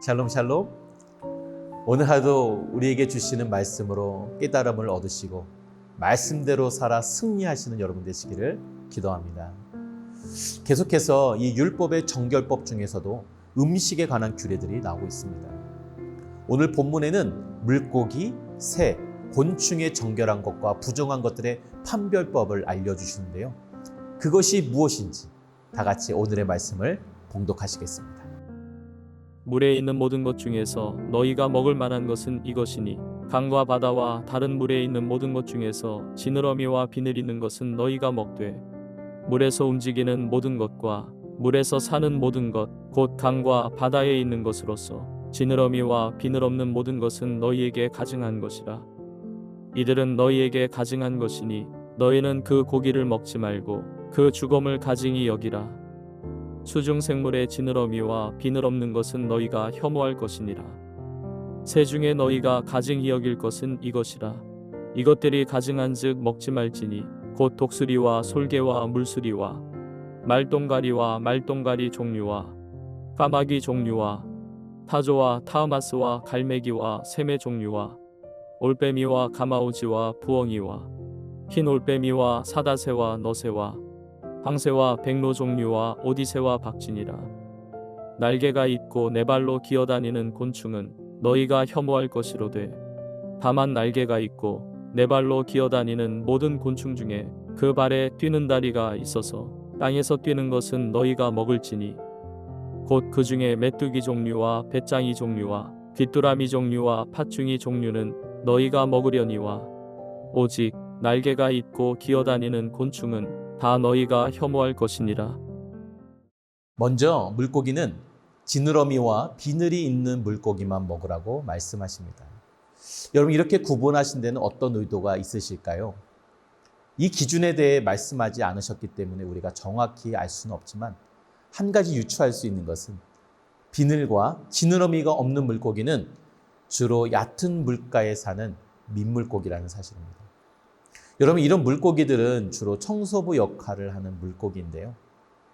샬롬 샬롬. 오늘 하루도 우리에게 주시는 말씀으로 깨달음을 얻으시고 말씀대로 살아 승리하시는 여러분 되시기를 기도합니다. 계속해서 이 율법의 정결법 중에서도 음식에 관한 규례들이 나오고 있습니다. 오늘 본문에는 물고기, 새, 곤충의 정결한 것과 부정한 것들의 판별법을 알려주시는데요. 그것이 무엇인지 다 같이 오늘의 말씀을 봉독하시겠습니다. 물에 있는 모든 것 중에서 너희가 먹을 만한 것은 이것이니 강과 바다와 다른 물에 있는 모든 것 중에서 지느러미와 비늘 있는 것은 너희가 먹되 물에서 움직이는 모든 것과 물에서 사는 모든 것 곧 강과 바다에 있는 것으로서 지느러미와 비늘 없는 모든 것은 너희에게 가증한 것이라. 이들은 너희에게 가증한 것이니 너희는 그 고기를 먹지 말고 그 주검을 가증히 여기라. 수중 생물의 지느러미와 비늘 없는 것은 너희가 혐오할 것이니라. 새 중에 너희가 가증히 여길 것은 이것이라. 이것들이 가증한즉 먹지 말지니 곧 독수리와 솔개와 물수리와 말똥가리와 말똥가리 종류와 까마귀 종류와 타조와 타마스와 갈매기와 샘의 종류와 올빼미와 가마오지와 부엉이와 흰 올빼미와 사다새와 너새와 황새와 백로 종류와 오디새와 박진이라. 날개가 있고 네 발로 기어다니는 곤충은 너희가 혐오할 것이로되 다만 날개가 있고 네 발로 기어다니는 모든 곤충 중에 그 발에 뛰는 다리가 있어서 땅에서 뛰는 것은 너희가 먹을지니 곧 그 중에 메뚜기 종류와 배짱이 종류와 귀뚜라미 종류와 팥중이 종류는 너희가 먹으려니와 오직 날개가 있고 기어다니는 곤충은 다 너희가 혐오할 것이니라. 먼저 물고기는 지느러미와 비늘이 있는 물고기만 먹으라고 말씀하십니다. 여러분, 이렇게 구분하신 데는 어떤 의도가 있으실까요? 이 기준에 대해 말씀하지 않으셨기 때문에 우리가 정확히 알 수는 없지만 한 가지 유추할 수 있는 것은 비늘과 지느러미가 없는 물고기는 주로 얕은 물가에 사는 민물고기라는 사실입니다. 여러분, 이런 물고기들은 주로 청소부 역할을 하는 물고기인데요.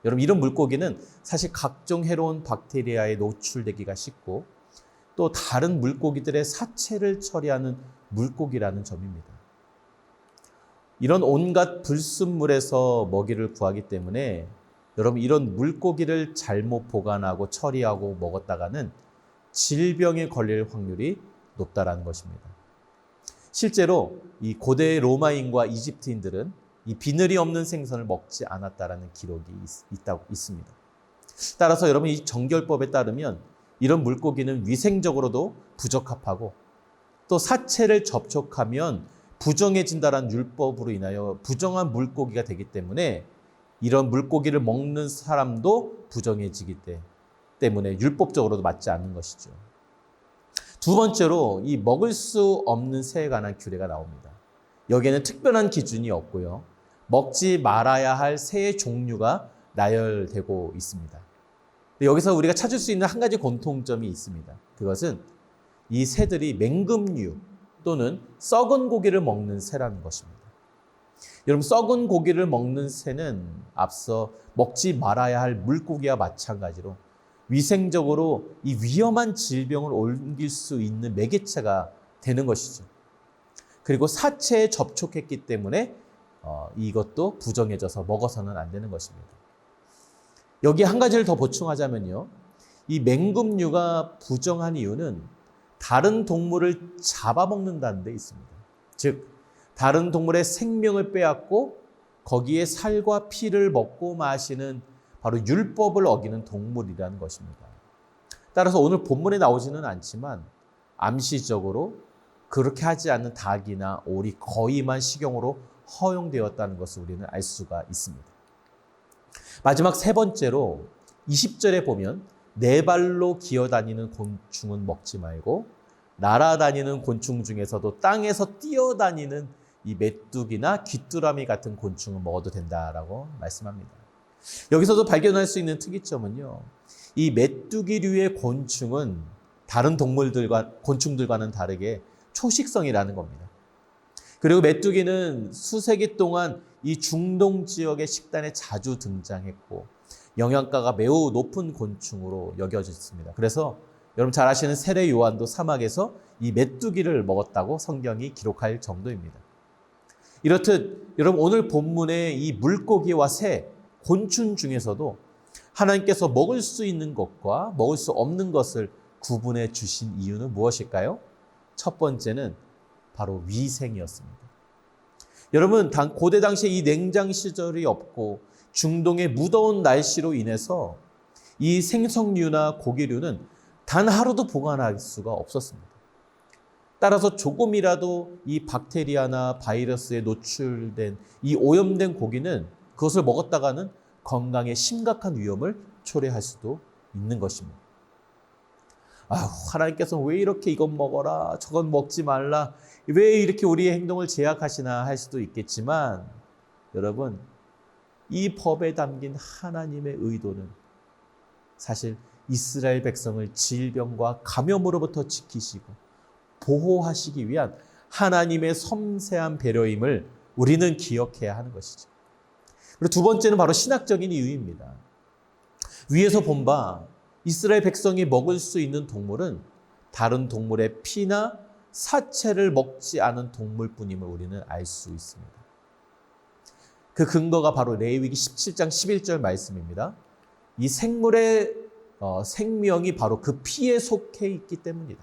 여러분, 이런 물고기는 사실 각종 해로운 박테리아에 노출되기가 쉽고 또 다른 물고기들의 사체를 처리하는 물고기라는 점입니다. 이런 온갖 불순물에서 먹이를 구하기 때문에 여러분, 이런 물고기를 잘못 보관하고 처리하고 먹었다가는 질병에 걸릴 확률이 높다라는 것입니다. 실제로 이 고대 로마인과 이집트인들은 이 비늘이 없는 생선을 먹지 않았다라는 기록이 있습니다. 따라서 여러분, 이 정결법에 따르면 이런 물고기는 위생적으로도 부적합하고 또 사체를 접촉하면 부정해진다라는 율법으로 인하여 부정한 물고기가 되기 때문에 이런 물고기를 먹는 사람도 부정해지기 때문에 율법적으로도 맞지 않는 것이죠. 두 번째로 이 먹을 수 없는 새에 관한 규례가 나옵니다. 여기에는 특별한 기준이 없고요. 먹지 말아야 할 새의 종류가 나열되고 있습니다. 여기서 우리가 찾을 수 있는 한 가지 공통점이 있습니다. 그것은 이 새들이 맹금류 또는 썩은 고기를 먹는 새라는 것입니다. 여러분, 썩은 고기를 먹는 새는 앞서 먹지 말아야 할 물고기와 마찬가지로 위생적으로 이 위험한 질병을 옮길 수 있는 매개체가 되는 것이죠. 그리고 사체에 접촉했기 때문에 이것도 부정해져서 먹어서는 안 되는 것입니다. 여기 한 가지를 더 보충하자면요. 이 맹금류가 부정한 이유는 다른 동물을 잡아먹는다는 데 있습니다. 즉, 다른 동물의 생명을 빼앗고 거기에 살과 피를 먹고 마시는 바로 율법을 어기는 동물이라는 것입니다. 따라서 오늘 본문에 나오지는 않지만 암시적으로 그렇게 하지 않는 닭이나 오리 거의만 식용으로 허용되었다는 것을 우리는 알 수가 있습니다. 마지막 세 번째로 20절에 보면 네 발로 기어다니는 곤충은 먹지 말고 날아다니는 곤충 중에서도 땅에서 뛰어다니는 이 메뚜기나 귀뚜라미 같은 곤충은 먹어도 된다라고 말씀합니다. 여기서도 발견할 수 있는 특이점은요. 이 메뚜기류의 곤충은 다른 곤충들과는 다르게 초식성이라는 겁니다. 그리고 메뚜기는 수세기 동안 이 중동 지역의 식단에 자주 등장했고 영양가가 매우 높은 곤충으로 여겨졌습니다. 그래서 여러분 잘 아시는 세례 요한도 사막에서 이 메뚜기를 먹었다고 성경이 기록할 정도입니다. 이렇듯 여러분 오늘 본문의 이 물고기와 새, 곤충 중에서도 하나님께서 먹을 수 있는 것과 먹을 수 없는 것을 구분해 주신 이유는 무엇일까요? 첫 번째는 바로 위생이었습니다. 여러분 고대 당시에 이 냉장 시절이 없고 중동의 무더운 날씨로 인해서 이 생선류나 고기류는 단 하루도 보관할 수가 없었습니다. 따라서 조금이라도 이 박테리아나 바이러스에 노출된 이 오염된 고기는 그것을 먹었다가는 건강에 심각한 위험을 초래할 수도 있는 것입니다. 하나님께서 왜 이렇게 이건 먹어라, 저건 먹지 말라, 왜 이렇게 우리의 행동을 제약하시나 할 수도 있겠지만 여러분 이 법에 담긴 하나님의 의도는 사실 이스라엘 백성을 질병과 감염으로부터 지키시고 보호하시기 위한 하나님의 섬세한 배려임을 우리는 기억해야 하는 것이죠. 그리고 두 번째는 바로 신학적인 이유입니다. 위에서 본 바 이스라엘 백성이 먹을 수 있는 동물은 다른 동물의 피나 사체를 먹지 않은 동물뿐임을 우리는 알 수 있습니다. 그 근거가 바로 레위기 17장 11절 말씀입니다. 이 생물의 생명이 바로 그 피에 속해 있기 때문이다.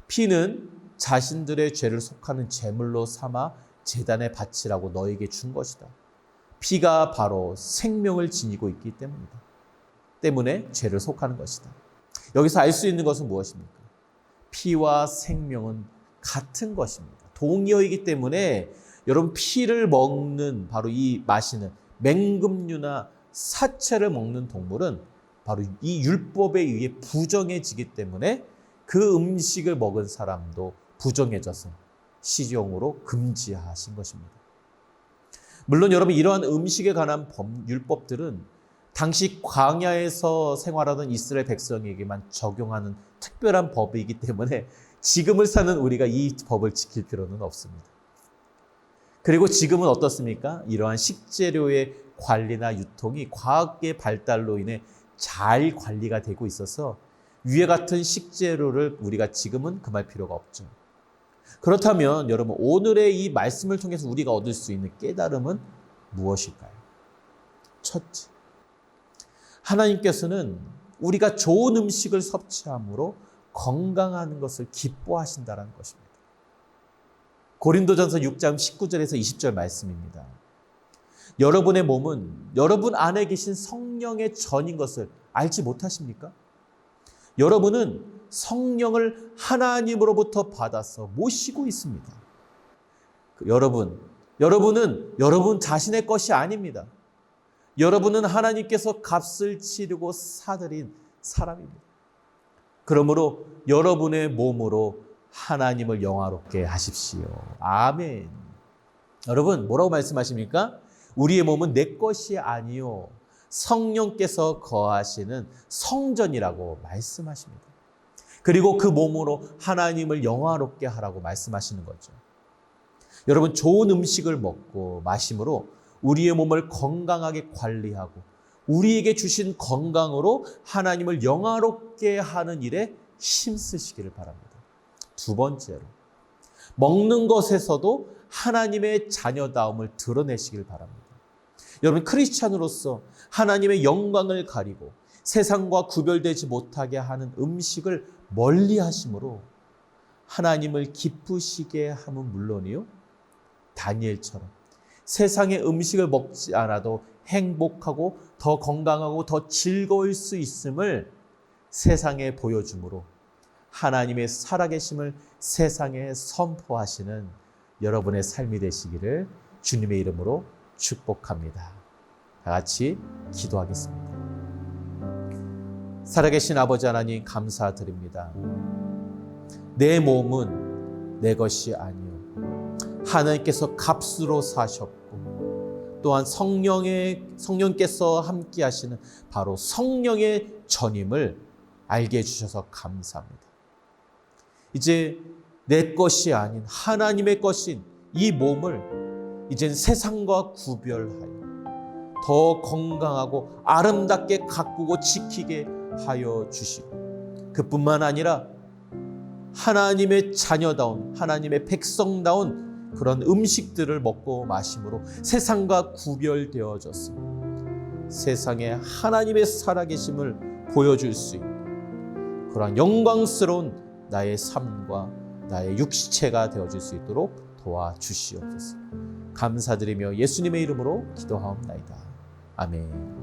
피는 자신들의 죄를 속하는 제물로 삼아 제단에 바치라고 너에게 준 것이다. 피가 바로 생명을 지니고 있기 때문이다. 때문에 죄를 속하는 것이다. 여기서 알 수 있는 것은 무엇입니까? 피와 생명은 같은 것입니다. 동의어이기 때문에 여러분 피를 먹는 바로 이 마시는 맹금류나 사체를 먹는 동물은 바로 이 율법에 의해 부정해지기 때문에 그 음식을 먹은 사람도 부정해져서 시종으로 금지하신 것입니다. 물론 여러분 이러한 음식에 관한 율법들은 당시 광야에서 생활하던 이스라엘 백성에게만 적용하는 특별한 법이기 때문에 지금을 사는 우리가 이 법을 지킬 필요는 없습니다. 그리고 지금은 어떻습니까? 이러한 식재료의 관리나 유통이 과학의 발달로 인해 잘 관리가 되고 있어서 위에 같은 식재료를 우리가 지금은 금할 필요가 없죠. 그렇다면 여러분 오늘의 이 말씀을 통해서 우리가 얻을 수 있는 깨달음은 무엇일까요? 첫째, 하나님께서는 우리가 좋은 음식을 섭취함으로 건강하는 것을 기뻐하신다는 것입니다. 고린도전서 6장 19절에서 20절 말씀입니다. 여러분의 몸은 여러분 안에 계신 성령의 전인 것을 알지 못하십니까? 여러분은 성령을 하나님으로부터 받아서 모시고 있습니다. 여러분은 여러분 자신의 것이 아닙니다. 여러분은 하나님께서 값을 치르고 사들인 사람입니다. 그러므로 여러분의 몸으로 하나님을 영화롭게 하십시오. 아멘. 여러분 뭐라고 말씀하십니까? 우리의 몸은 내 것이 아니요 성령께서 거하시는 성전이라고 말씀하십니다. 그리고 그 몸으로 하나님을 영화롭게 하라고 말씀하시는 거죠. 여러분 좋은 음식을 먹고 마심으로 우리의 몸을 건강하게 관리하고 우리에게 주신 건강으로 하나님을 영화롭게 하는 일에 힘쓰시기를 바랍니다. 두 번째로 먹는 것에서도 하나님의 자녀다움을 드러내시길 바랍니다. 여러분 크리스찬으로서 하나님의 영광을 가리고 세상과 구별되지 못하게 하는 음식을 멀리 하심으로 하나님을 기쁘시게 함은 물론이요 다니엘처럼 세상의 음식을 먹지 않아도 행복하고 더 건강하고 더 즐거울 수 있음을 세상에 보여줌으로 하나님의 살아계심을 세상에 선포하시는 여러분의 삶이 되시기를 주님의 이름으로 축복합니다. 다 같이 기도하겠습니다. 살아계신 아버지 하나님 감사드립니다. 내 몸은 내 것이 아니요 하나님께서 값으로 사셨고 또한 성령께서 함께 하시는 바로 성령의 전임을 알게 해주셔서 감사합니다. 이제 내 것이 아닌 하나님의 것인 이 몸을 이젠 세상과 구별하여 더 건강하고 아름답게 가꾸고 지키게 하여 주시고 그뿐만 아니라 하나님의 자녀다운, 하나님의 백성다운 그런 음식들을 먹고 마심으로 세상과 구별되어져서 세상에 하나님의 살아계심을 보여줄 수 있는 그러한 영광스러운 나의 삶과 나의 육체가 되어질 수 있도록 도와주시옵소서. 감사드리며 예수님의 이름으로 기도하옵나이다. 아멘.